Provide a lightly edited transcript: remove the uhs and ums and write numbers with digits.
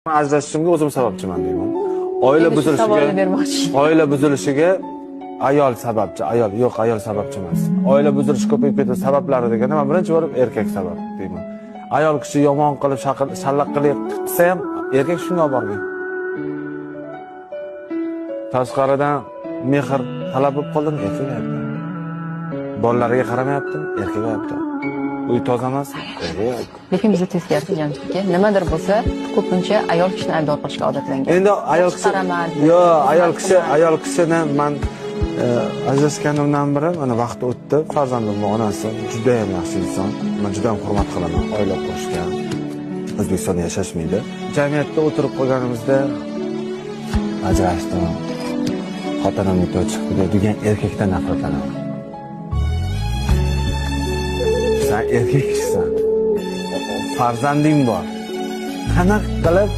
Ajrashishimga o'zim sababchiman deyman. Oila buzilishiga ayol sababchi, yo'q, ayol sababchi emas. Oila buzilishi ko'payib ketadi sabablari deganda men birinchi bo'lib erkak sabab deyman. Ayol kishi yomon qilib, shallaqqilik qilsa ham erkak shunga olib borgan. Tashqaridan mehr talab bo'lib qoldim, erkak aytdi. Bolalariga qaramayaptim, erkak aytdi. Uy toza emas, erkak aytdi. Lekin bizda teskarisi jamshidga nimadir bo'lsa, ko'pincha ayol kishini aybdor qilishga odatlangan. Endi ayol kishini men ajrashganimdan beri mana vaqt o'tdi. Farzandimning onasi juda ham yaxshi inson. Men juda ham hurmat qilaman. Oila qurishgan. O'zbekistonda yashashmaydi. Jamiyatda o'tirib qolganimizda ajrashdim. Xotinimni to'y chiqdi degan erkakdan nafratlanaman. Sen erkaksan. Farzanding bor. Qanaqa qilib